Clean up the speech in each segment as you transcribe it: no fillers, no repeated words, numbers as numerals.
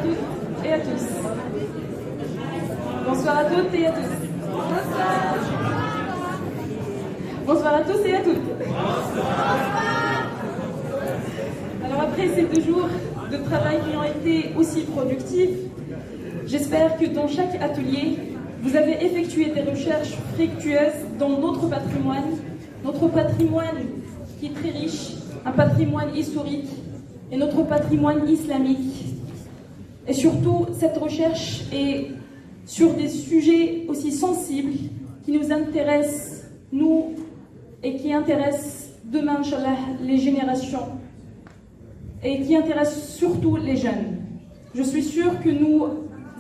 toutes et à tous. Bonsoir à toutes et à tous. Bonsoir. Bonsoir à tous et à toutes. Alors après ces 2 jours de travail qui ont été aussi productifs, j'espère que dans chaque atelier, vous avez effectué des recherches fructueuses dans notre patrimoine qui est très riche, un patrimoine historique et notre patrimoine islamique. Et surtout, cette recherche est sur des sujets aussi sensibles qui nous intéressent, nous, et qui intéressent demain, Inch'Allah, les générations, et qui intéressent surtout les jeunes. Je suis sûre que nous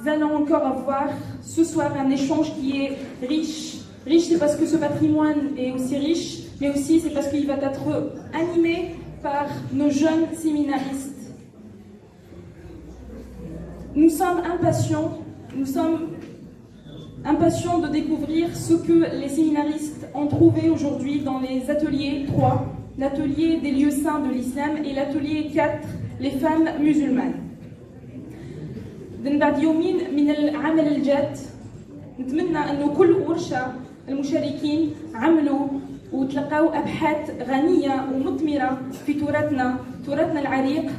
allons encore avoir ce soir un échange qui est riche. Riche, c'est parce que ce patrimoine est aussi riche, mais aussi c'est parce qu'il va être animé par nos jeunes séminaristes. Nous sommes impatients de découvrir ce que les séminaristes ont trouvé aujourd'hui dans les ateliers 3, l'atelier des lieux saints de l'islam et l'atelier 4, les femmes musulmanes. بعد يومين من العمل الجاد نتمنى أنه كل ورشة المشاركين عملوا وتلقاو أبحاث غنية ومثمرة في تراثنا العريق،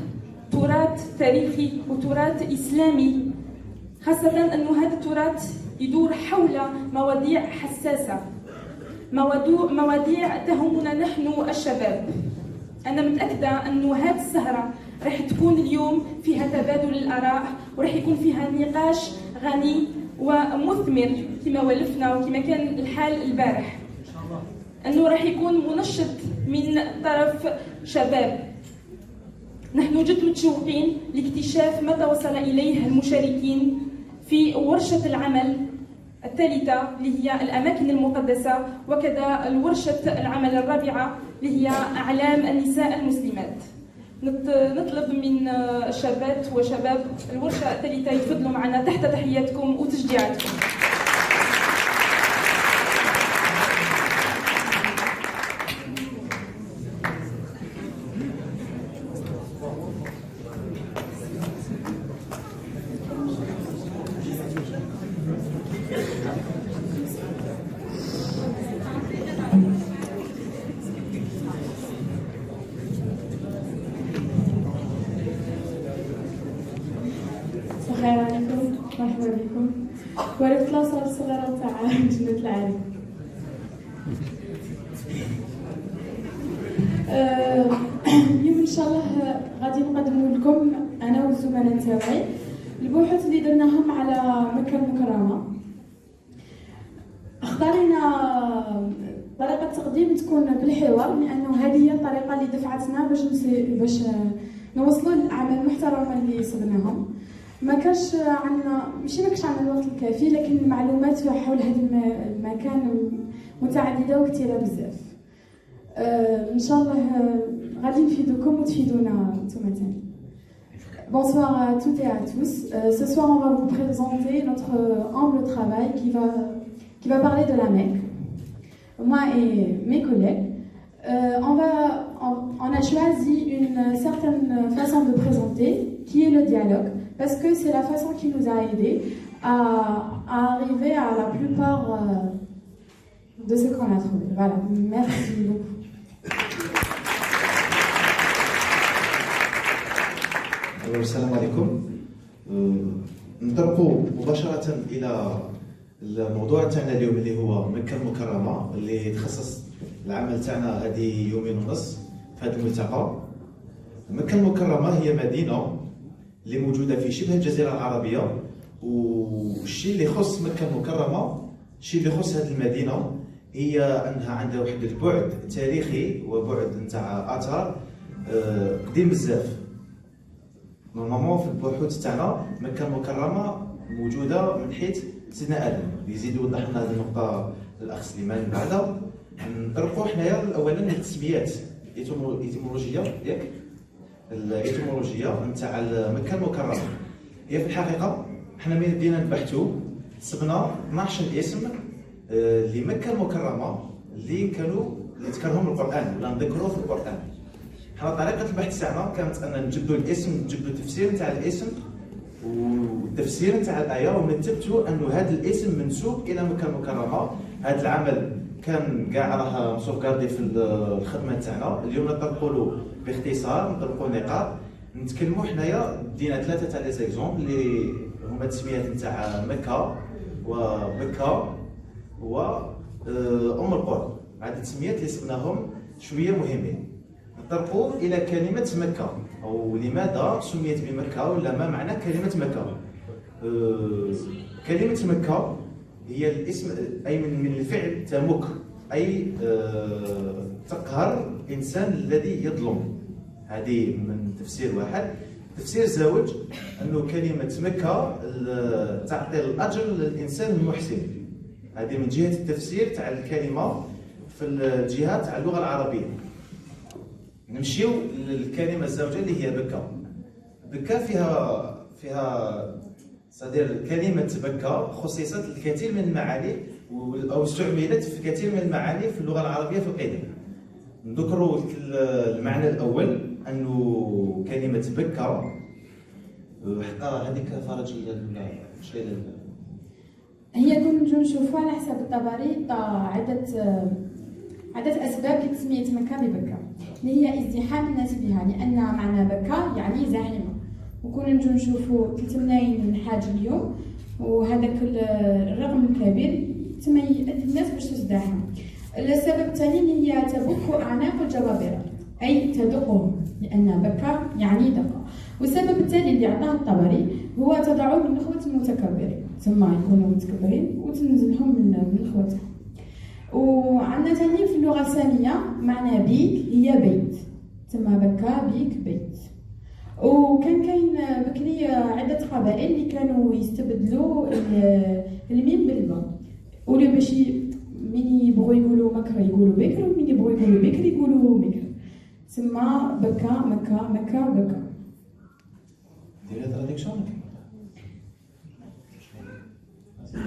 تراث تاريخي وتراث إسلامي، خاصة أنه هذا التراث يدور حول مواضيع حساسة، مواضيع تهمنا نحن الشباب. أنا متأكدة أنه هذه السهرة راح تكون اليوم فيها تبادل الآراء وراح يكون فيها نقاش غني ومثمر كما ولفنا وكما كان الحال البارح. أنه راح يكون منشط من طرف شباب. نحن جد متشوقين لاكتشاف متى وصل إليه المشاركين في ورشة العمل الثالثة اللي هي الأماكن المقدسة، وكذا الورشة العمل الرابعة اللي هي أعلام النساء المسلمات. نطلب من الشابات وشباب الورشة الثالثة يتفضلوا معنا تحت تحياتكم وتشجيعاتكم. مرحبا بكم. ورثت الأسرة الصغيرة تاع جنة العالي. اليوم إن شاء الله غادي نقدم لكم أنا والزملاء تاعي البحوث اللي درناهم على مكة المكرمة. اختارينا طريقة التقديم تكون بالحوار، لأنه هذه هي الطريقة اللي دفعتنا باش نوصلوا للأعمال المحترمة اللي صبناهم. ما كانش عندنا الوقت الكافي، لكن المعلومات حول هذا المكان متعدده وكثيره بزاف. ان شاء الله غادي نفيدوكم وتفيدونا نتوما ثاني. Bonsoir à toutes et à tous. Ce soir, on va vous présenter notre humble travail qui va parler de la Mecque. Moi et mes collègues, on a choisi une certaine façon de présenter, qui est le dialogue. Parce que c'est la façon qui nous a aidés à arriver à la plupart de ce qu'on a trouvé. Voilà, merci beaucoup. السلام عليكم. نطرقوا مباشرة إلى الموضوع تاعنا اليوم اللي هو مكة المكرمة، اللي تخصص العمل تاعنا هذه يومين ونص في هذا الملتقى. مكة المكرمة هي مدينة اللي موجودة في شبه الجزيرة العربية، والشيء اللي يخص مكة المكرمة، الشيء اللي يخص هذه المدينة هي أنها عندها واحد البعد تاريخي وبعد نتاع آثار قديم بزاف. نورمالمون في البحوث تاعنا مكة المكرمة موجودة من حيث سيدنا آدم. يزيد يوضح لنا هذه النقطة الأخ سليمان بعدا. نطرقوا حنايا أولا للتسميات الإيتيمولوجية، ياك الإيتيمولوجيا نتاع مكة المكرمة. هي في الحقيقة حنا ملي بدينا نبحثوا صبنا 12 اسم لمكة المكرمة اللي ذكرهم القرآن ولا نذكروه في القرآن. حنا طريقة البحث تاعنا كانت أن نجبدوا الاسم، نجبدوا التفسير نتاع الاسم والتفسير نتاع الايه ونثبتوا انه هذا الاسم منسوب الى مكه المكرمه. هذا العمل كان كاع راه مسوفغاردي في الخدمه تاعنا. اليوم نطرقوا له باختصار، نطرقوا نقاط، نتكلموا حنايا. دينا ثلاثه تاع لي زيكزومبل اللي هما التسميات نتاع مكه وبكه و ام القرى. هذه التسميات اللي سبناهم شويه مهمين. نطرقوا الى كلمه مكه، او لماذا سميت بمكه ولا ما معنى كلمه مكه. كلمه مكه هي الاسم اي من الفعل تمك، اي تقهر الانسان الذي يظلم. هذه من تفسير واحد. تفسير زوج انه كلمه مكه تعطي الاجر للانسان المحسن. هذه من جهه التفسير تاع الكلمه في الجهه تاع اللغه العربيه. نمشيو للكلمه الزوجه اللي هي بكى. بكى فيها صدير كلمه بكى خصصت الكثير من المعاني او استعملت في الكثير من المعاني في اللغه العربيه في القديم. نذكروا المعنى الاول انه كلمه بكى حقا هذيك فرج ولا شيء. هي كون نجو نشوفوا على حسب الطبري عدة أسباب لتسمية مكة ببكة، اللي هي ازدحام الناس بها، لأن معنى بكة يعني زاحمة. وكون نجو نشوفوا 3 ملايين من حاج اليوم، وهذاك الرقم الكبير تما يؤدي الناس باش تزدحم. السبب الثاني هي تبك أعناق الجبابرة، أي تدقهم، لأن بكة يعني دقة. والسبب الثاني اللي عطاه الطبري هو تضعوا من نخوة المتكبرين، ثم يكونوا متكبرين وتنزلهم من نخوتهم. وعندنا ثاني في اللغه الساميه معنى بيك هي بيت، تما بكى بيك بيت. وكان كاين بكري عده قبائل اللي كانوا يستبدلوا الميم بالباء، ولا باش من يبغوا يقولوا مكر يقولوا بكر، ومن يبغوا يقولوا بكر يقولوا مكر. تما بكى مكة مكة بكى. ديري تراديكسيون.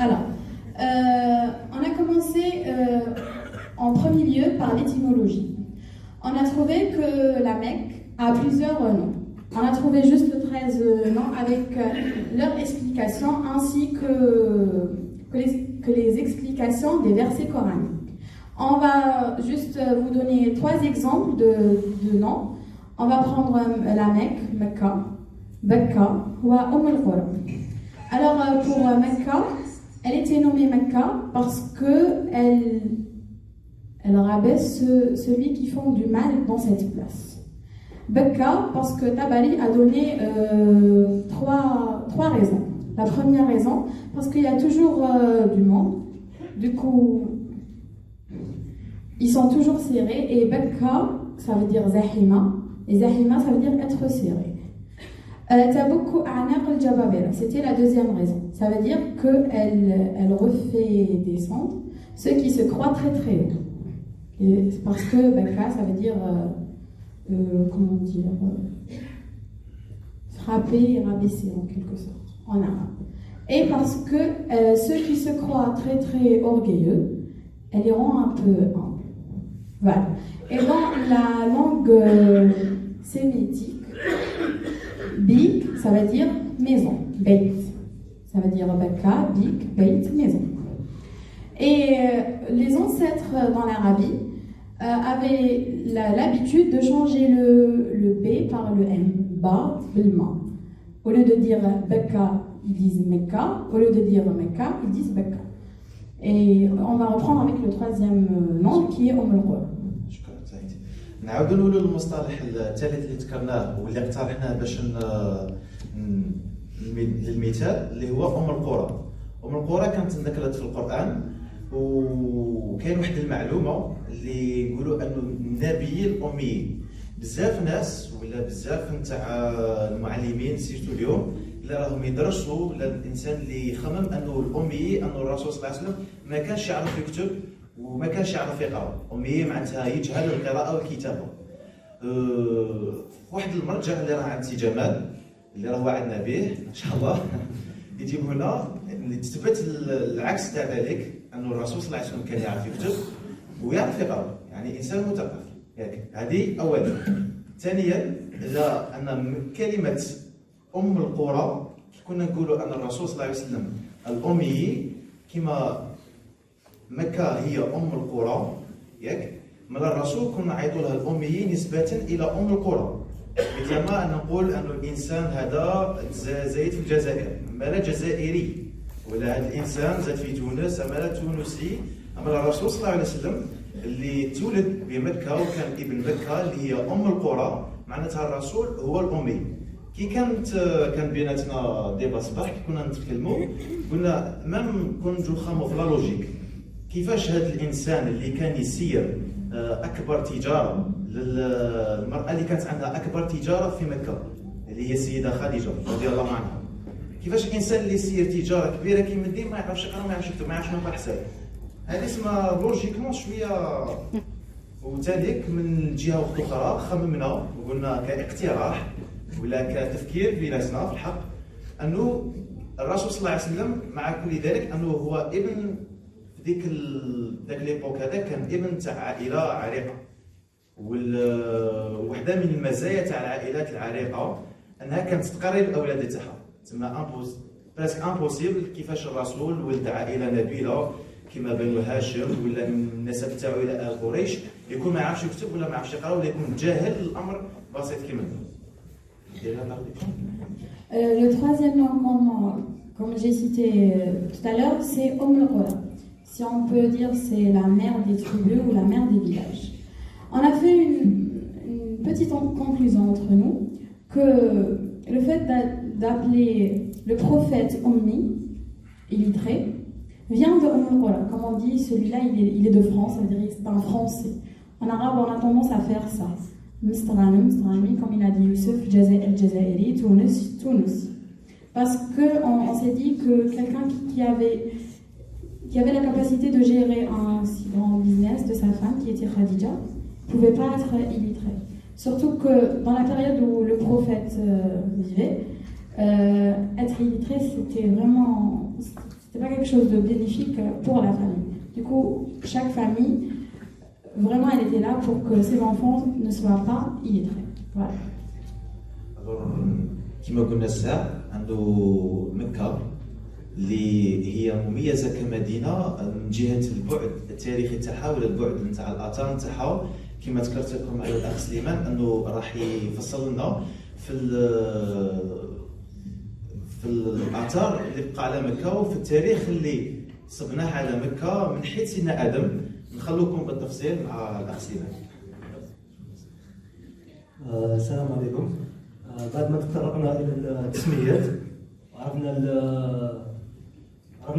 Alors, on a commencé en premier lieu par l'étymologie. On a trouvé que la Mecque a plusieurs noms. On a trouvé juste 13 noms avec leur explication ainsi que les explications des versets coraniques. On va juste vous donner 3 exemples de noms. On va prendre la Mecque, Mecca, Bekka ou al-Qura. Alors pour Mecca, elle était nommée Mecca parce que elle rabaisse celui qui font du mal dans cette place. Bekka parce que Tabari a donné 3 raisons. La première raison, parce qu'il y a toujours du monde, du coup ils sont toujours serrés, et Bekka ça veut dire Zahima, et Zahima ça veut dire être serré. Tabukku a'naq al-jababira, c'était la deuxième raison. Ça veut dire qu'elle refait descendre ceux qui se croient très très haut. Parce que Baka, ça veut dire, comment dire, frapper et rabaisser en quelque sorte, en arabe. Et parce que ceux qui se croient très très orgueilleux, elle les rend un peu humbles. Voilà. Et dans la langue sémitique, Bik, ça veut dire maison, Beit. Ça veut dire Baka, Bik, Beit, maison. Et les ancêtres dans l'Arabie avaient l'habitude de changer le B par le M, Ba, Bilma. Au lieu de dire Baka, ils disent Mecca. Au lieu de dire Mecca, ils disent Baka. Et on va reprendre avec le 3e nom qui est al-Qura. نعاودوا نقولوا المصطلح الثالث اللي ذكرناه واللي اقترحناه باش للمثال اللي هو القرى. القرى كانت ذكرت في القرآن، وكاين واحد المعلومه اللي يقولوا انه النبي الامي بزاف ناس ولا بزاف نتاع المعلمين سيرتو اليوم اللي راهم يدرسوا الانسان اللي يخمم انه الامي انه الرسول صلى الله عليه وسلم ما كانش يعرف يكتب وما كانش يعرف يقرا. امي معناتها يجهل القراءه والكتابه. واحد المرجع اللي راه عند سي جمال اللي راه وعدنا به ان شاء الله يجيب هنا اللي تثبت العكس تاع ذلك، انه الرسول صلى الله عليه وسلم كان يعرف يكتب ويعرف يقرا، يعني انسان مثقف. هذه اولا. ثانيا ان كلمه ام القرى كنا نقولوا ان الرسول صلى الله عليه وسلم الامي كما مكه هي ام القرى ياك، من الرسول كنا نعيطوا لها الامي نسبه الى ام القرى، مثل ما نقول ان الانسان هذا زايد في الجزائر مالا جزائري، ولا هذا الانسان زاد في تونس مالا تونسي. اما الرسول صلى الله عليه وسلم اللي تولد بمكه وكان ابن مكه اللي هي ام القرى، معناتها الرسول هو الامي. كي كان بيناتنا ديبا صباح كي كنا نتكلموا قلنا مام كون نجو نخمموا في لا لوجيك، كيفاش هذا الانسان اللي كان يسير اكبر تجاره للمراه اللي كانت عندها اكبر تجاره في مكه اللي هي السيده خديجه رضي الله عنها، كيفاش الانسان اللي يسير تجاره كبيره كيما الدين ما يعرفش يقرا ما يعرفش يكتب ما يعرفش نقرا حساب، هذه اسمها لوجيكمون شويه. وذلك من جهه اخرى خممنا وقلنا كاقتراح ولا كتفكير بيناتنا في الحق انه الرسول صلى الله عليه وسلم مع كل ذلك انه هو ابن ذاك ليبوك هذا كان ابن تاع عائله عريقه، وحده من المزايا تاع العائلات العريقه انها كانت تقرب الاولاد تاعها، تسمى بريسك امبوسيبل كيفاش الرسول ولد عائله نبيله كما بنو هاشم ولا النسب تاعو الى ال قريش يكون ما يعرفش يكتب ولا ما يعرفش يقرا ولا يكون جاهل الامر بسيط كيما Le troisième commandement, comme j'ai cité tout à l'heure, c'est Umm al-Qura. Si on peut dire, c'est la mère des tribus ou la mère des villages. On a fait une petite conclusion entre nous que le fait d'appeler le prophète Ummi, illettré, vient de Umm al-Qura. Comme on dit, celui-là, il est de France, ça veut dire c'est un Français. En arabe, on a tendance à faire ça. Mstrami, comme il a dit Youssef, Jazairi, Tunis. Parce qu'on s'est dit que quelqu'un qui avait la capacité de gérer un si grand business de sa femme, qui était Khadija, ne pouvait pas être illettré. Surtout que dans la période où le prophète vivait, être illettré, c'était pas quelque chose de bénéfique pour la famille. Du coup, chaque famille, vraiment, elle était là pour que ses enfants ne soient pas illettrés. Voilà. كما قلنا الساعة عنده مكة اللي هي مميزة كمدينة من جهة البعد التاريخي تاعها ولا البعد نتاع الآثار نتاعها، كما ذكرت لكم على الأخ سليمان أنه راح يفصل لنا في الآثار اللي بقى على مكة وفي التاريخ اللي صبناه على مكة من حيث سيدنا آدم. نخلوكم بالتفصيل مع الأخ سليمان. السلام عليكم. بعد ما تطرقنا الى التسميات عرفنا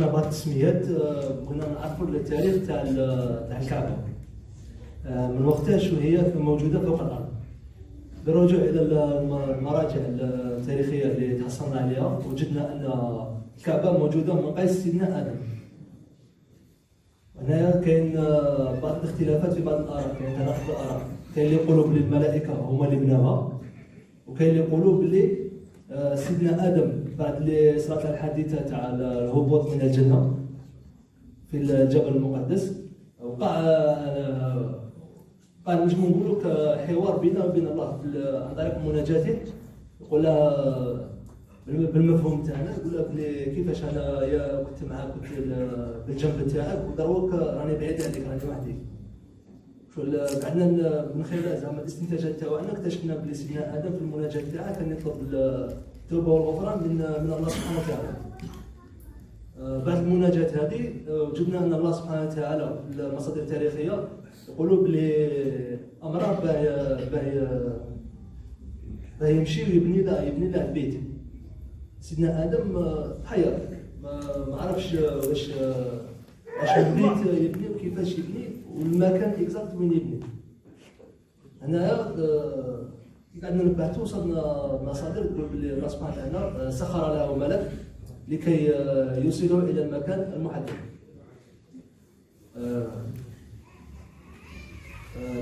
بعض التسميات، كنا نعرفوا التاريخ تاع الكعبه من وقتاش وهي موجوده فوق الارض. بالرجوع الى المراجع التاريخيه اللي تحصلنا عليها وجدنا ان الكعبه موجوده من قيس سيدنا ادم. هنايا كاين بعض الاختلافات في بعض الاراء، كاين تناقض الاراء، كاين اللي يقولوا بلي الملائكه هما اللي بناوها، وكاين اللي يقولوا بلي سيدنا ادم بعد اللي صارت له الحادثه تاع الهبوط من الجنه في الجبل المقدس وقع نجمو نقولوا حوار بينه وبين الله عن طريق مناجاته، يقول لها بالمفهوم تاعنا، يقول لها بلي كيفاش انا يا كنت معاك كنت بالجنب تاعك ودروك راني بعيد عليك راني وحدي. بعدنا من خلال زعما الاستنتاجات تاعنا اكتشفنا بلي سيدنا ادم في المناجاه تاعه كان يطلب التوبه والغفران من الله سبحانه وتعالى. بعد المناجاه هذه وجدنا ان الله سبحانه وتعالى في المصادر التاريخيه يقولوا بلي امره باه يمشي ويبني له البيت. سيدنا ادم تحير ما عرفش واش البيت يبني وكيفاش يبني والمكان اكزاكت وين يبني. هنايا قعدنا نبحثوا وصلنا مصادر تقول بلي الله سبحانه وتعالى سخر له ملك لكي يوصله الى المكان المحدد.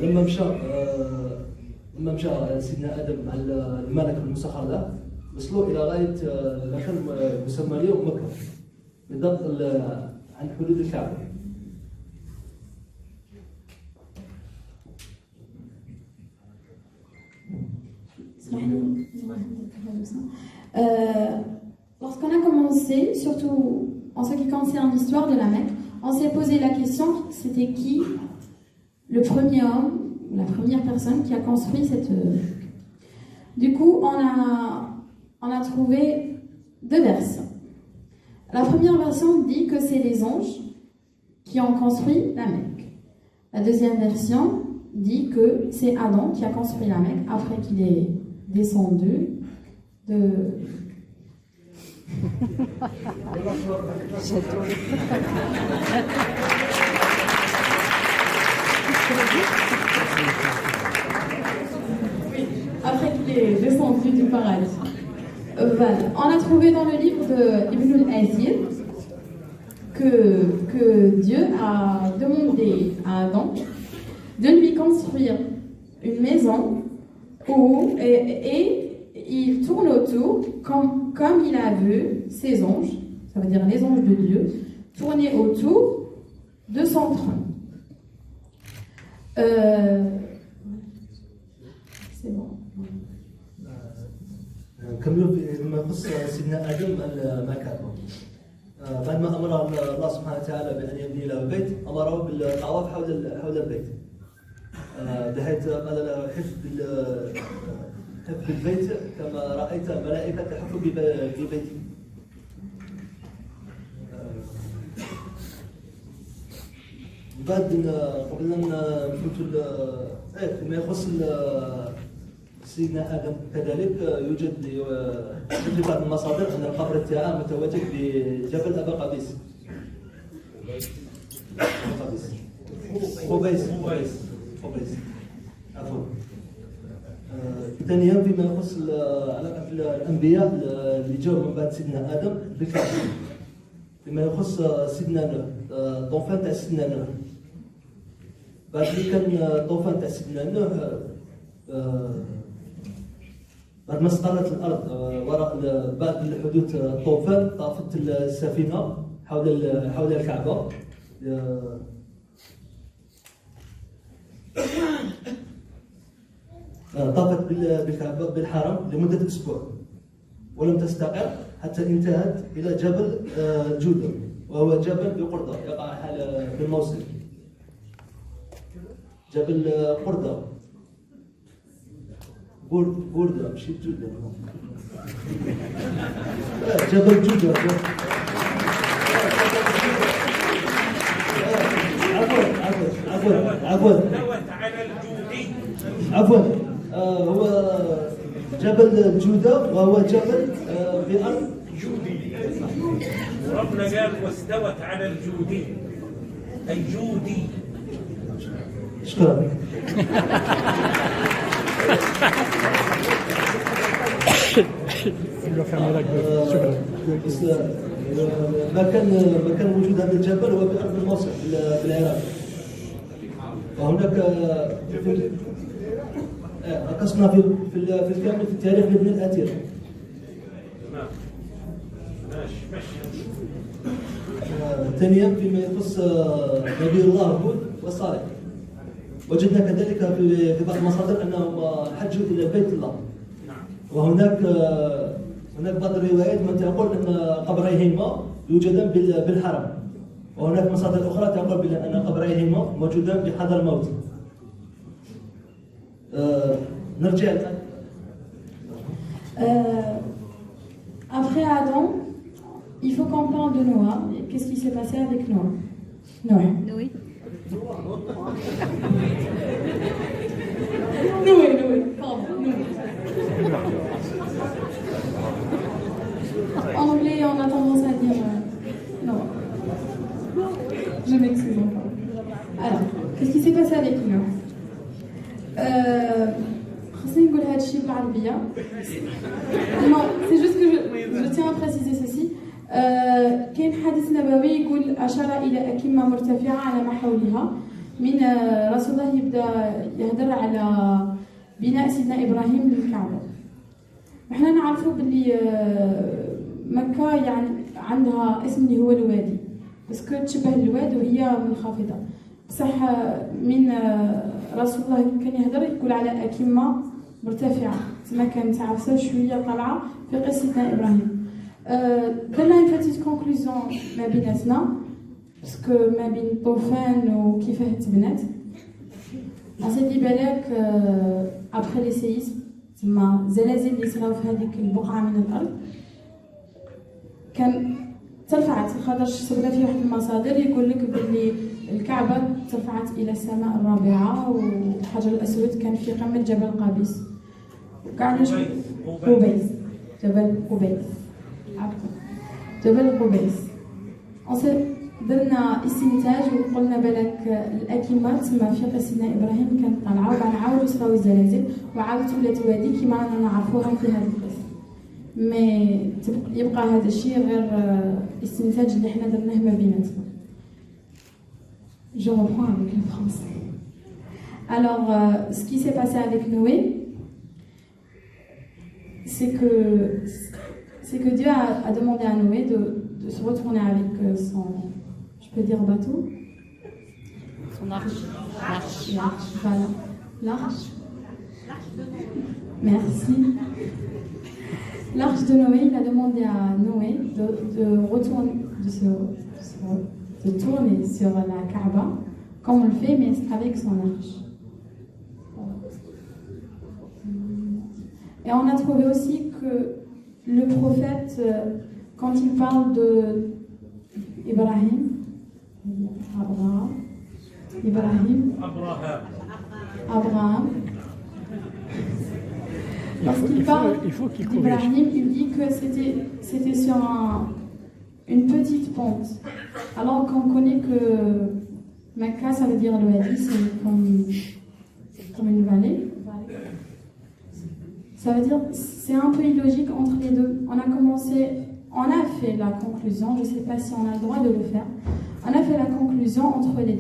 لما مشى سيدنا ادم مع الملك المسخر له وصلوا الى غايه مكان مسمى اليوم مكه، بالضبط عند حدود الكعبه. commencé, surtout en ce qui concerne l'histoire de la Mecque, on s'est posé la question, c'était qui le premier homme, la première personne qui a construit cette... Du coup, on a trouvé deux versions. La première version dit que c'est les anges qui ont construit la Mecque. La deuxième version dit que c'est Adam qui a construit la Mecque après qu'il est descendu de... Après qu'il est descendu du paradis. Voilà. On a trouvé dans le livre de Ibn al-Azir que Dieu a demandé à Adam de lui construire une maison où et il tourne autour comme il a vu ses anges, ça veut dire les anges de Dieu, tourner autour de son trône. C'est bon. نكملوا فيما يخص سيدنا ادم المكان. بعد ما امر الله سبحانه وتعالى بان يبني له بيت، امره بالطواف حول البيت. بحيث قال له حف بالبيت كما رايت الملائكه تحف ببيتي. بعد قبل ان نفوتوا فيما يخص سيدنا ادم كذلك يوجد في بعض المصادر ان القبر تاعه متواجد بجبل ابا قبيس. قبيس عفوا. ثانيا فيما يخص الانبياء اللي جاوا من بعد سيدنا ادم بالكامل. فيما يخص سيدنا نوح، طوفان تاع سيدنا نوح. بعد اللي كان طوفان تاع سيدنا نوح، بعد ما استقرت الارض وراء بعد حدوث الطوفان، طافت السفينه حول الكعبه. طافت بالكعبه بالحرم لمده اسبوع ولم تستقر حتى انتهت الى جبل جودة، وهو جبل بقردة يقع بالموصل. جبل قردة بوردة ماشي جودة. جبل جودة. عفوا هو جبل جودة، وهو جبل بأرض جودي. ربنا قال واستوت على الجودي، أي جودي. شكرا. ما كان وجود هذا الجبل هو بأرض الموصل بالعراق. وهناك قسمنا في الكامل في التاريخ لابن الأثير. ثانيا فيما يخص نبي الله هود وصالح، وجدنا كذلك في بعض المصادر انهم حجوا الى بيت الله. وهناك بعض الروايات من تقول ان قبريهما يوجدان بالحرم، وهناك مصادر اخرى تقول بان قبريهما موجودان بحضر الموت. نرجع الان. Après Adam, il faut qu'on parle de Noah. Qu'est-ce qui s'est passé avec Noah? Noé. Pardon, Noé. En anglais, on a tendance à dire non. Je m'excuse encore. Alors, qu'est-ce qui s'est passé avec Noah? Non, c'est juste que je tiens à préciser ceci. كاين حديث نبوي يقول أشار إلى أكمة مرتفعة على ما حولها من رسول الله يبدأ يهدر على بناء سيدنا إبراهيم للكعبة. احنا نعرفوا باللي مكة يعني عندها اسم اللي هو الوادي، بس تشبه الواد وهي منخفضة. بصح من رسول الله كان يهدر يقول على أكمة مرتفعة، تما كانت عفسة شوية طالعة في قصة سيدنا إبراهيم. درنا une petite conclusion ما بيناتنا باسكو ما بين الطوفان وكيفاه تبنات. On s'est dit بالك après les séismes تما زلازل اللي صراو في هذيك البقعه من الارض كان ترفعت خاطرش سبنا في واحد المصادر يقول لك باللي الكعبه ترفعت الى السماء الرابعه والحجر الاسود كان في قمه جبل قابيس وكاع قبيس جبل قبيس عفوا جبل قبيس. درنا استنتاج وقلنا بالك الاكيمات تما في وقت سيدنا ابراهيم كانت طالعه وبعد عاودوا صراو الزلازل وعاودت ولات وادي كيما رانا نعرفوها في هذا القسم. مي يبقى هذا الشيء غير استنتاج اللي حنا درناه ما بيناتنا. Je reprends avec le français. Alors, ce qui s'est passé avec Noé, c'est que Dieu a demandé à Noé de se retourner avec son, je peux dire bateau, son arche. L'arche, voilà, l'arche. Merci. L'arche de Noé, il a demandé à Noé de retourner, de tourner sur la Kaaba, comme on le fait, mais avec son arche. Et on a trouvé aussi que le prophète, quand il parle de Ibrahim, Abraham, lorsqu'il parle d'Ibrahim, il dit que c'était sur une petite pente. Alors qu'on connaît que Mecca, ça veut dire le Wadi, c'est comme une vallée. Ça veut dire c'est un peu illogique entre les deux. On a fait la conclusion, je ne sais pas si on a le droit de le faire. On a fait la conclusion entre les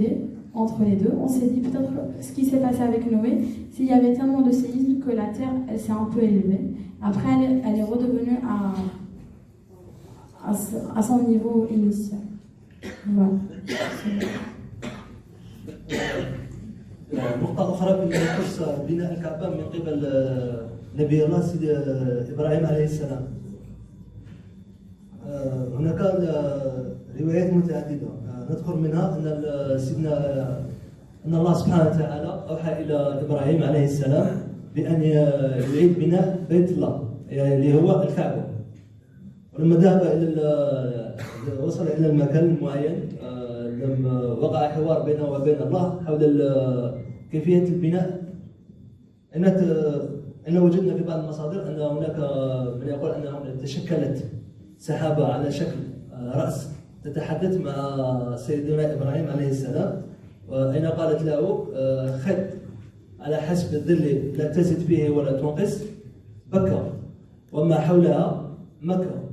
deux. On s'est dit peut-être ce qui s'est passé avec Noé, s'il y avait tellement de séismes que la terre, elle s'est un peu élevée. Après, elle est redevenue à son niveau initial. Voilà. نقطة أخرى بخصوص بناء الكعبة من قبل نبي الله سيد إبراهيم عليه السلام. هناك روايات متعددة نذكر منها أن الله سبحانه وتعالى أوحى إلى إبراهيم عليه السلام بأن يعيد بناء بيت الله اللي هو الكعبة. ولما ذهب وصل إلى المكان المعين لما وقع حوار بينه وبين الله حول كيفية البناء أن وجدنا في بعض المصادر أن هناك من يقول أنها تشكلت سحابة على شكل رأس تتحدث مع سيدنا إبراهيم عليه السلام وأين قالت له خذ على حسب الظل لا تزد فيه ولا تنقص بكر وما حولها مكة.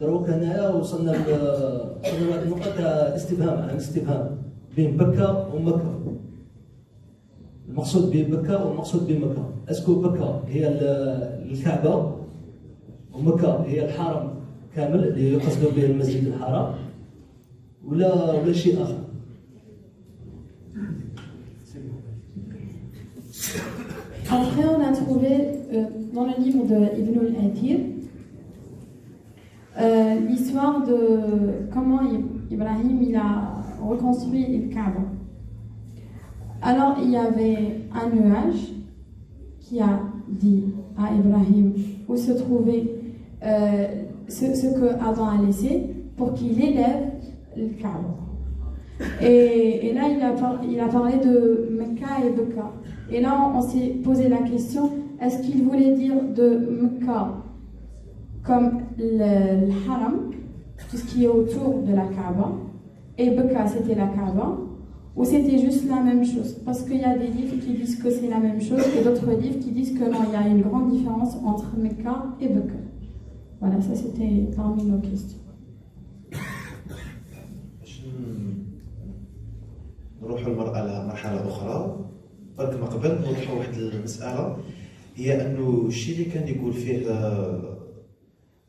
دروك هنايا وصلنا لواحد النقطة استفهام عن استفهام بين بكة ومكة. المقصود ببكة والمقصود بمكة. اسكو بكة هي الكعبة ومكة هي الحرم كامل اللي يقصد به المسجد الحرام ولا شيء آخر. Après, on a trouvé dans le livre de Ibn al-Athir l'histoire de comment Ibrahim il a reconstruit le Kaaba. Alors, il y avait un nuage qui a dit à Ibrahim où se trouvait ce que Adam a laissé pour qu'il élève le Kaaba. Et là, il a parlé de Mecca et Becca. Et là, on s'est posé la question, est-ce qu'il voulait dire de Mecca comme le haram, tout ce qui est autour de la Kaaba, et Becca, c'était la Kaaba, ou c'était juste la même chose? Parce qu'il y a des livres qui disent que c'est la même chose, et d'autres livres qui disent que non, il y a une grande différence entre Mecca et Becca. Voilà, ça c'était parmi nos questions. نروح لمرحلة أخرى. برك ما قبل نوضحوا واحد المسألة، هي أنه الشيء اللي كان يقول فيه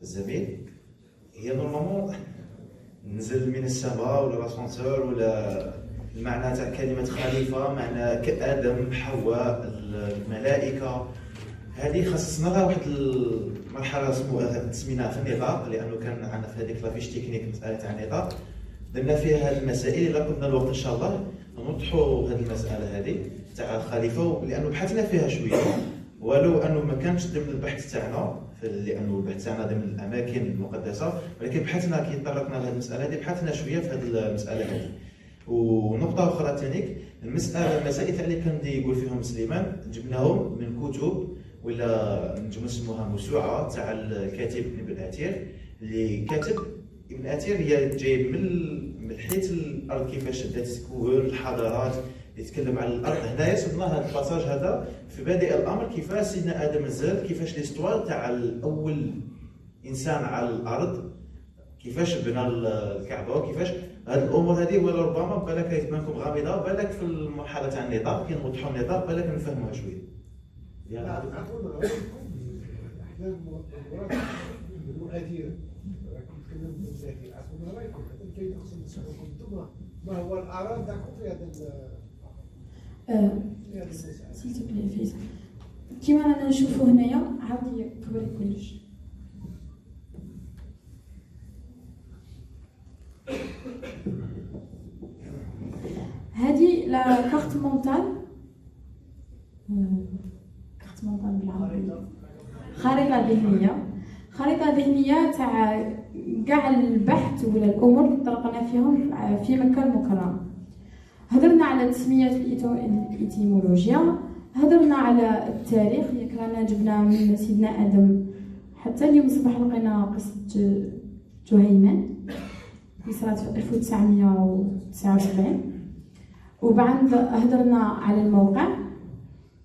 الزميل هي نورمالمون نزل من السماء ولا لاسانسور ولا المعنى تاع كلمة خليفة، معنى كآدم حواء الملائكة، هذه خصصنا لها واحد المرحله سميناها في النطاق، لانه كان عندنا في هذيك لافيش تكنيك مساله تاع النطاق درنا فيها هذه المسائل. الا قدنا الوقت ان شاء الله نوضحوا هذه المساله هذه تاع الخليفه، لانه بحثنا فيها شويه ولو انه ما كانش ضمن البحث تاعنا، لانه البحث تاعنا ضمن الاماكن المقدسه، ولكن بحثنا كي طرقنا لهذه المساله هذه بحثنا شويه في هذه المساله هذه. ونقطه اخرى ثانيك المسائل اللي كان يقول فيهم سليمان جبناهم من كتب ولا نجمو نسموها موسوعه تاع الكاتب ابن اثير، اللي كاتب ابن اثير هي جايب من حيث الارض كيفاش بدات تكون الحضارات، يتكلم على الارض. هنايا صدنا هذا الباساج هذا في بادئ الامر، كيفاش سيدنا ادم نزل، كيفاش ليستوار تاع الاول انسان على الارض، كيفاش بنى الكعبه، وكيفاش هذه الامور هذه. ولا ربما بالك تبان لكم غامضه، بالك في المرحله تاع النطاق كي نوضحوا النطاق بالك نفهموها شويه. احلام المؤثر راكم تكلمتوا بزاف، عطونا رايكم حتى كاين خصنا نسمعوكم انتم ما هو الاراء تاعكم في هذا سيل تو بلي فيس كيما رانا نشوفوا هنايا. عاودي كبري كلش. هذه لا كارت مونتال، كارت مونتال بالعربي خريطة ذهنية. خريطة ذهنية تاع كاع البحث ولا الأمور اللي طرقنا فيهم في مكة المكرمة. هضرنا على تسمية الإتيمولوجيا، هضرنا على التاريخ، ياك رانا جبنا من سيدنا آدم حتى اليوم الصباح لقينا قصة جهيمان اللي صارت في 1979. وبعد هضرنا على الموقع،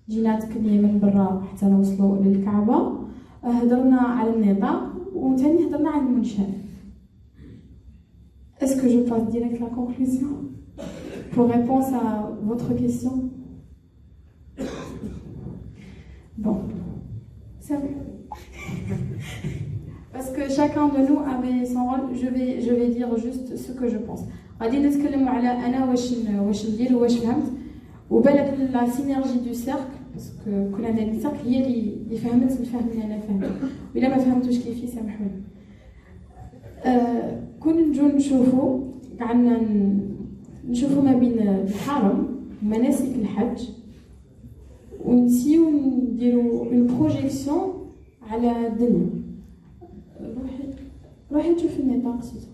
جينا تكني من برا حتى نوصلوا للكعبة. هضرنا على النطاق، وثاني هضرنا على المنشأ. Est-ce que je passe direct la conclusion pour répondre à votre question? Bon, c'est bon. Parce que chacun de nous avait son rôle. Je vais dire juste ce que je pense. غادي نتكلموا على انا واش ندير واش فهمت، وبالك لا سينيرجي دو سيرك، باسكو كل هذا السيرك هي اللي فهمت الفهم اللي انا فهمته، والا ما فهمتوش كيفي سامحوني. كون نجو نشوفوا قعدنا نشوفوا ما بين الحرم ومناسك الحج، ونسيو نديروا اون بروجيكسيون على الدنيا. روحي تشوف النطاق سيتو.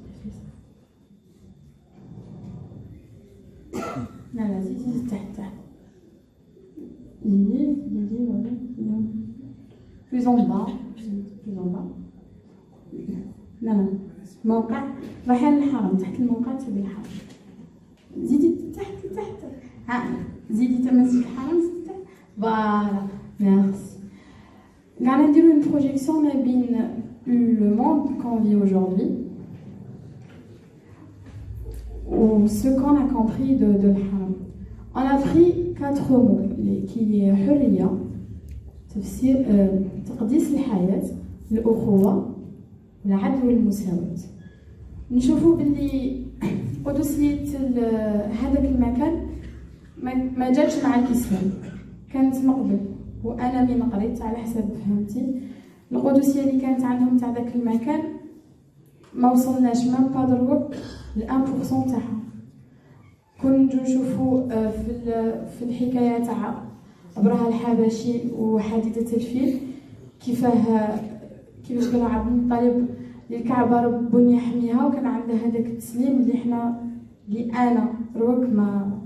لا زيدي تحت زيدي plus en bas. لا موقع رايحين للحرم، تحت الموقع تبي الحرم، زيدي تحت زيدي تمسك الحرم تحت. فوالا ميرسي. قاعدين نديرو une projection ما بين le monde qu'on vit aujourd'hui ou ce qu'on a compris de l'Haram. On a pris 4 mots qui est حرية، تفسير تقديس الحياة، الأخوة، العدل والمساواة. نشوفوا باللي قدسية هذاك المكان ما جاتش مع الإسلام، كانت مقبل. وأنا من قريت على حسب فهمتي القدسية اللي كانت عندهم تاع ذاك المكان ما وصلناش مام با دروك ل 1% تاعها. كون نجو نشوفوا في الحكايه تاع ابرهة الحبشي وحادثه الفيل، كيفاش كان عبد المطلب للكعبه ربي يحميها، وكان عنده هذاك التسليم اللي انا دروك ما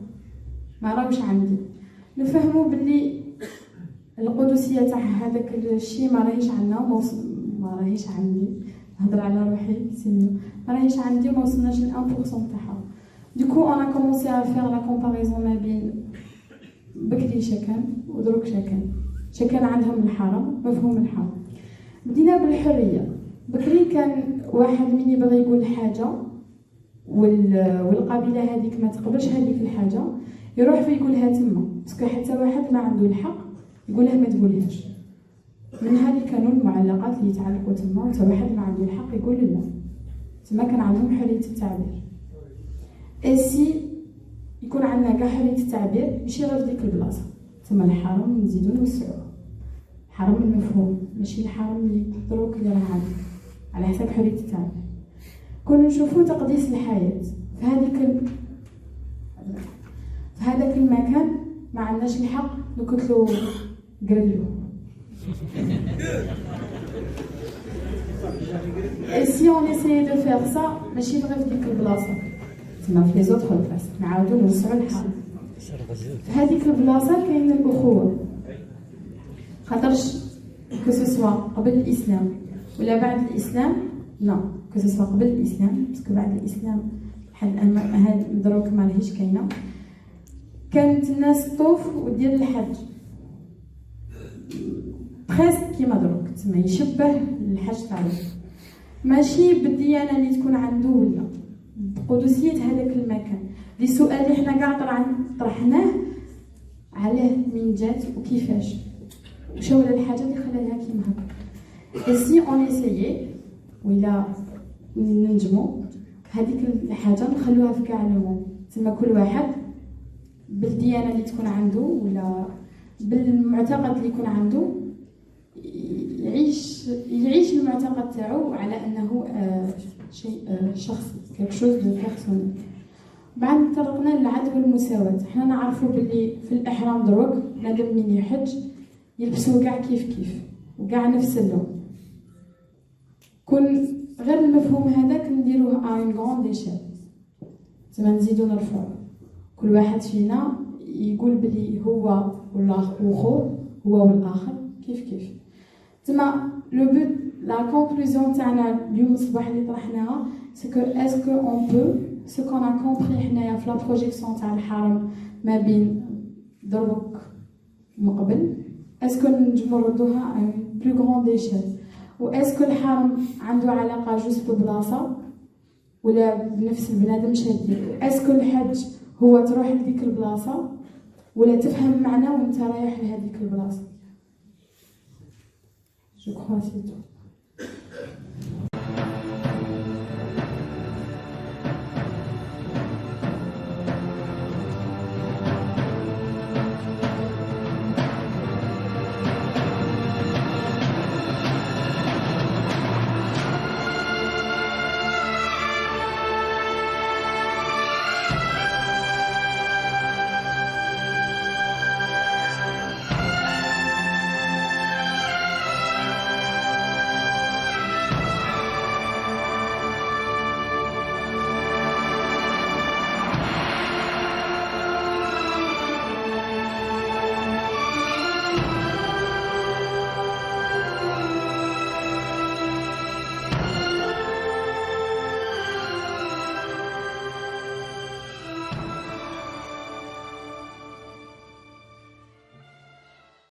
راهوش عندي. نفهموا باللي القدسيه تاع هذاك الشيء ما راهيش عندنا، ما راهيش عندي، نهضر على روحي سينيو، ما راهيش عندي وما وصلناش ل 1% تاعها. دوكو انا كومونسي ا فيغ لا كومباريزون ما بين بكري شكان ودروك شكان عندهم الحرم، مفهوم الحرم. بدينا بالحريه. بكري كان واحد من يبغي يقول حاجه والقبيله هذيك ما تقبلش هذيك الحاجه، يروح فيقولها تما، باسكو حتى واحد ما عنده الحق يقولها ما تقولهاش. من هذه كانوا المعلقات اللي يتعلقوا تما، وتا واحد ما عنده الحق يقول لا. تما كان عندهم حريه التعبير. اسي يكون عندنا كاع حريه التعبير ماشي غير ديك البلاصه، تما الحرم نزيدو نوسعوه. حرام المفهوم، ماشي الحرام اللي دروك اللي راه عندك على حسب حرية التعبير. كنا نشوفوا تقديس الحياة في هذاك المكان، ما عندناش الحق نقتلو قرلو. Et si on essayait de faire ça ماشي بغير في ديك البلاصة تما في لي زوطخ بلاص نعاودو نوسعو الحرب. في هذيك البلاصة كاين الأخوة، خاطرش كو سوسوا قبل الإسلام ولا بعد الإسلام، لا كو سوسوا قبل الإسلام باسكو بعد الإسلام بحال هاد دروك مالهيش كاينة. كانت الناس تطوف ودير الحج بريسك كيما دروك تما يشبه الحج تاعنا، ماشي بالديانه اللي تكون عنده ولا بقدسيه هذاك المكان. لي سؤال اللي حنا كاع طرحناه علاه من جات وكيفاش وشو ولا الحاجه اللي خلالها كيما هكا. سي اون اسيي ولا ننجمو هذيك الحاجه نخلوها في كاع العموم، تما كل واحد بالديانه اللي تكون عنده ولا بالمعتقد اللي يكون عنده يعيش المعتقد تاعو على انه شيء شخصي، كيك شوز دو بيرسونيل. بعد طرقنا للعدل والمساواة. حنا نعرفوا باللي في الاحرام دروك بنادم من يحج يلبسوا كاع كيف وكاع نفس اللون. كون غير المفهوم هذاك نديروه اون غون ديشيل، زعما نزيدو نرفعو كل واحد فينا يقول بلي هو وخوه هو والاخر كيف. تما لو بوت لا كونكلوزيون تاعنا اليوم الصباح اللي طرحناها سي كو اسكو اون بو سو كون ا كومبري حنايا في لا بروجيكسيون تاع الحرم ما بين دروك من قبل، اسكو نجمو نردوها ان بلو غران ديشيل، و اسكو الحرم عنده علاقه جوست ببلاصه ولا بنفس البنادم شادير، اسكو الحج هو تروح لديك البلاصه ولا تفهم معنى وانت رايح لهذيك البلاصه. Je crois c'est tout.